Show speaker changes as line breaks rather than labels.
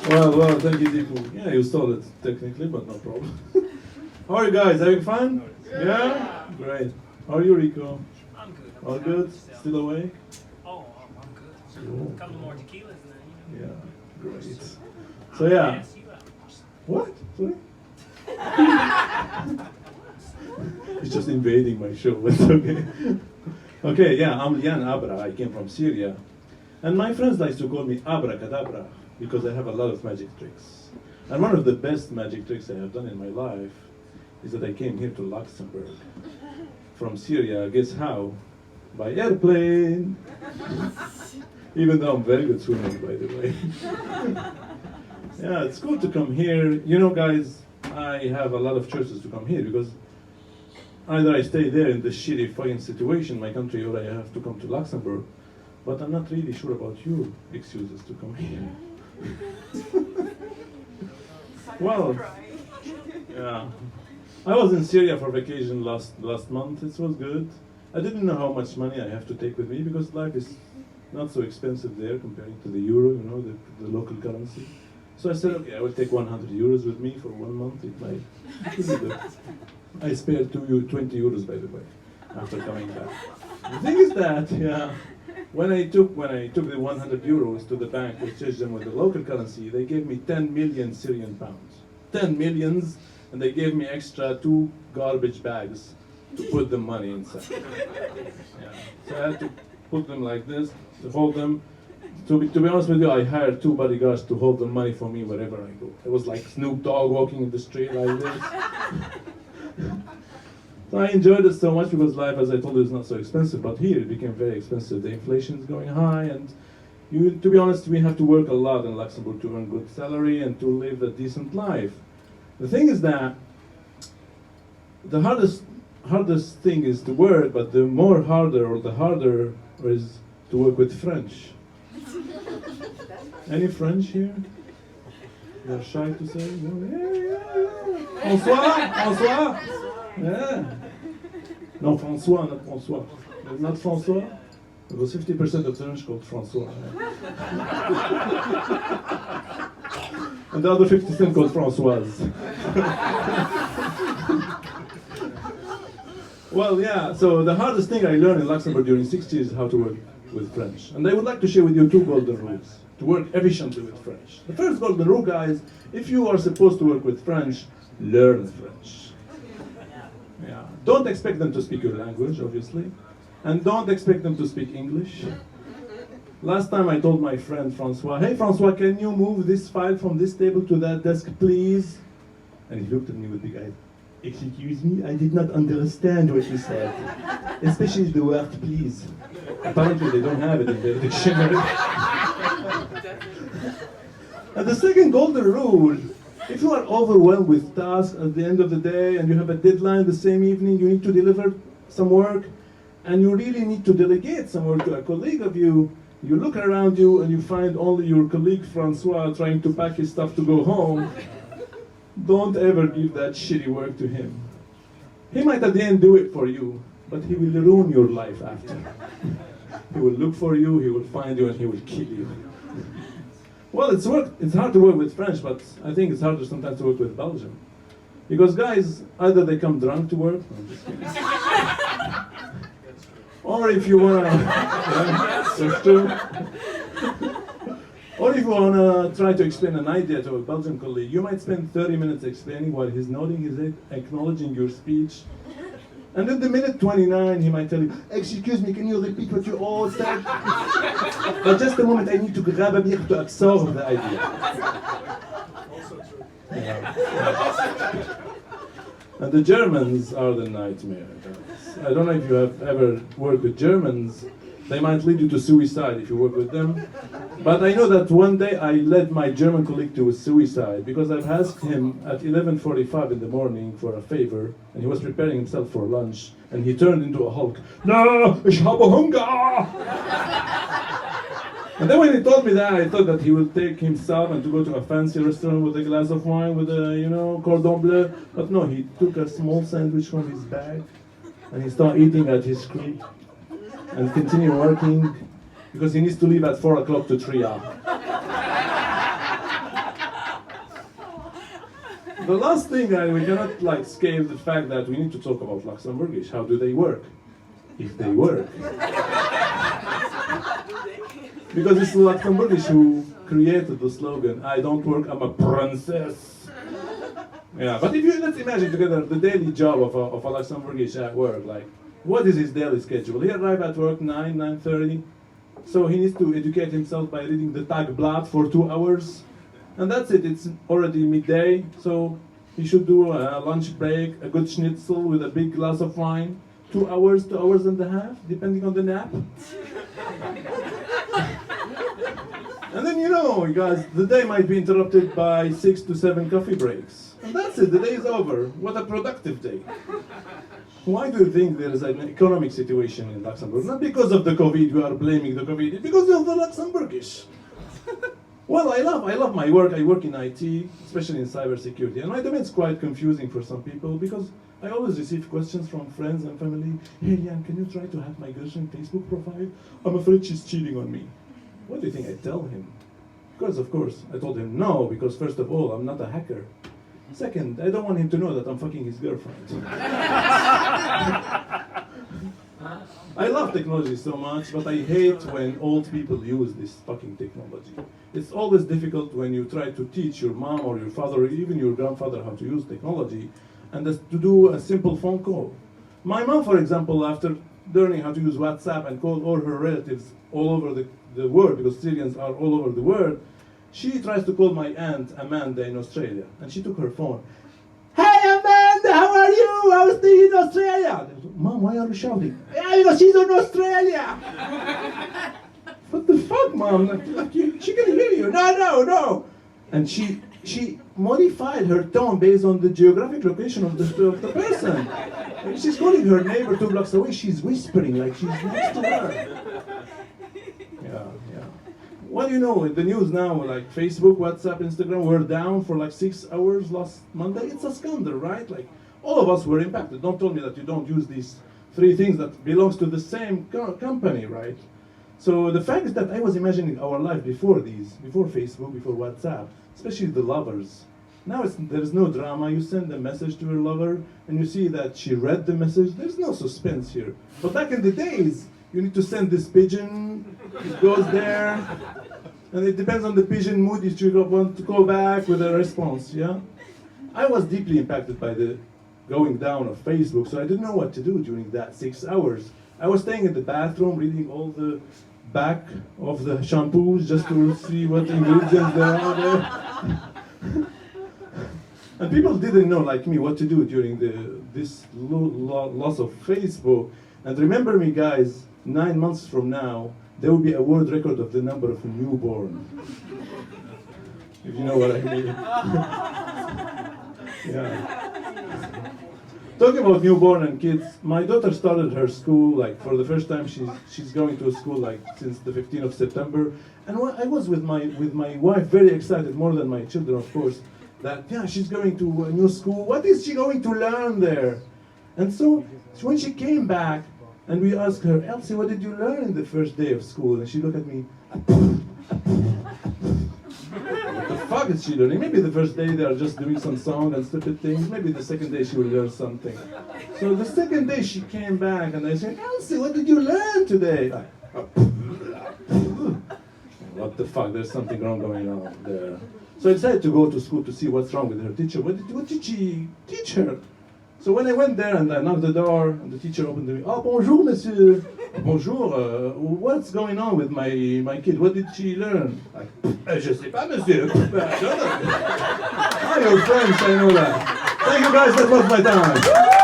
Well, thank you, Deepu. Yeah, you stole it technically, but no problem. How are you guys? Having fun? Yeah? Great. How are you, Rico?
I'm good.
All good? Still awake?
Oh, I'm good.
Cool.
A couple more tequilas and then,
Yeah, great. So yeah.
Pass you out.
What? Sorry? He's just invading my show. It's okay. Okay, yeah, I'm Lian Abra. I came from Syria. And my friends like to call me Abracadabra because I have a lot of magic tricks. And one of the best magic tricks I have done in my life is that I came here to Luxembourg from Syria. Guess how? By airplane. Even though I'm very good swimmer, by the way. Yeah, it's cool to come here. You know, guys, I have a lot of choices to come here because either I stay there in this shitty fucking situation, my country, or I have to come to Luxembourg. But I'm not really sure about your excuses to come here. Well, yeah. I was in Syria for vacation last month. It was good. I didn't know how much money I have to take with me because life is not so expensive there comparing to the euro, you know, the local currency. So I said, okay, I will take 100 euros with me for 1 month. It might be good. I spared 20 euros, by the way, after coming back. The thing is that, yeah, when I took the 100 euros to the bank to exchange them with the local currency, they gave me 10 million Syrian pounds. 10 millions, and they gave me extra 2 garbage bags to put the money inside. Yeah. So I had to put them like this, to hold them. To be honest with you, I hired 2 bodyguards to hold the money for me wherever I go. It was like Snoop Dogg walking in the street like this. So I enjoyed it so much because life, as I told you, is not so expensive. But here it became very expensive. The inflation is going high, and to be honest, we have to work a lot in Luxembourg to earn good salary and to live a decent life. The thing is that the hardest thing is to work, but the harder is to work with French. Any French here? They're shy to say? Yeah. François? Yeah. No, François, not François. Not François? It was 50% of French called François. And the other 50% called Françoise. Well, yeah, so the hardest thing I learned in Luxembourg during 6 years is how to work with French. And I would like to share with you 2 golden rules to work efficiently with French. The first golden rule, guys, if you are supposed to work with French, learn French. Yeah. Don't expect them to speak your language, obviously. And don't expect them to speak English. Last time I told my friend Francois, hey Francois, can you move this file from this table to that desk, please? And he looked at me with big eyes. Excuse me, I did not understand what you said. Especially the word please. Apparently they don't have it in their dictionary. And the second golden rule, if you are overwhelmed with tasks at the end of the day and you have a deadline the same evening, you need to deliver some work, and you really need to delegate some work to a colleague of you, you look around you and you find only your colleague Francois trying to pack his stuff to go home, don't ever give that shitty work to him. He might at the end do it for you, but he will ruin your life after. He will look for you, he will find you, and he will kill you. Well, it's hard to work with French, but I think it's harder sometimes to work with Belgium. Because guys, either they come drunk to work, no, I'm just kidding. Or if you wanna, yeah, that's true. Or if you wanna try to explain an idea to a Belgian colleague, you might spend 30 minutes explaining while he's nodding his head, acknowledging your speech. And at the minute 29, he might tell you, excuse me, can you repeat what you all said? But just a moment, I need to grab a beer to absorb the idea.
Also true.
Yeah. And the Germans are the nightmare. I don't know if you have ever worked with Germans. They might lead you to suicide if you work with them. But I know that one day I led my German colleague to a suicide because I've asked him at 11:45 in the morning for a favor, and he was preparing himself for lunch, and he turned into a Hulk. No, ich habe Hunger! And then when he told me that, I thought that he would take himself and to go to a fancy restaurant with a glass of wine with a, cordon bleu. But no, he took a small sandwich from his bag, and he started eating at his crib, and continued working. because he needs to leave at 4 o'clock to Trier. The last thing, we cannot like escape the fact that we need to talk about Luxembourgish. How do they work? If they work. Because it's the Luxembourgish who created the slogan, I don't work, I'm a princess. Yeah, but if you, let's imagine together the daily job of a Luxembourgish at work, like, what is his daily schedule? He arrives at work 9:30, so he needs to educate himself by reading the Tagblatt for 2 hours, and that's it, it's already midday, so he should do a lunch break, a good schnitzel with a big glass of wine, 2 hours, 2 hours and a half, depending on the nap. And then, you know, guys, the day might be interrupted by 6 to 7 coffee breaks. And that's it, the day is over. What a productive day. Why do you think there is an economic situation in Luxembourg? Not because of the COVID, we are blaming the COVID, it's because of the Luxembourgish. Well, I love my work. I work in IT, especially in cybersecurity. And my domain is quite confusing for some people because I always receive questions from friends and family. Hey, Jan, can you try to hack my girlfriend's Facebook profile? I'm afraid she's cheating on me. What do you think I tell him? Because, of course, I told him no, because first of all, I'm not a hacker. Second, I don't want him to know that I'm fucking his girlfriend. I love technology so much, but I hate when old people use this fucking technology. It's always difficult when you try to teach your mom or your father or even your grandfather how to use technology and to do a simple phone call. My mom, for example, after learning how to use WhatsApp and call all her relatives all over the world, because Syrians are all over the world, she tries to call my aunt Amanda in Australia, and she took her phone. Hey Amanda, how are you? I was in Australia. Mom, why are you shouting? Yeah, because she's in Australia. What the fuck, Mom? She can hear you. No. And she modified her tone based on the geographic location of the person. And she's calling her neighbor 2 blocks away. She's whispering like she's next to her. Yeah. What do you know? In the news now, like Facebook, WhatsApp, Instagram were down for like 6 hours last Monday. It's a scandal, right? Like, all of us were impacted. Don't tell me that you don't use these 3 things that belongs to the same company, right? So the fact is that I was imagining our life before Facebook, before WhatsApp, especially the lovers. Now there's no drama. You send a message to your lover, and you see that she read the message. There's no suspense here. But back in the days, you need to send this pigeon, it goes there, and it depends on the pigeon mood if you want to go back with a response, yeah? I was deeply impacted by the going down of Facebook, so I didn't know what to do during that 6 hours. I was staying in the bathroom, reading all the back of the shampoos just to see what ingredients there are there. And people didn't know, like me, what to do during this loss of Facebook. And remember me, guys, 9 months from now, there will be a world record of the number of newborn. If you know what I mean. Yeah. Talking about newborn and kids, my daughter started her school, like for the first time she's going to a school like since the 15th of September. And I was with my wife very excited, more than my children of course, that yeah, she's going to a new school. What is she going to learn there? And so when she came back and we asked her, Elsie, what did you learn in the first day of school? And she looked at me, what the fuck is she learning? Maybe the first day they are just doing some song and stupid things. Maybe the second day she will learn something. So the second day she came back and I said, Elsie, what did you learn today? What the fuck, there's something wrong going on there. So I decided to go to school to see what's wrong with her teacher. What did she teach her? So when I went there and I knocked the door and the teacher opened to me, oh, bonjour, monsieur. Bonjour, what's going on with my kid? What did she learn? Je sais pas, monsieur. Ah, you're French, I know that. Thank you guys, that was my time.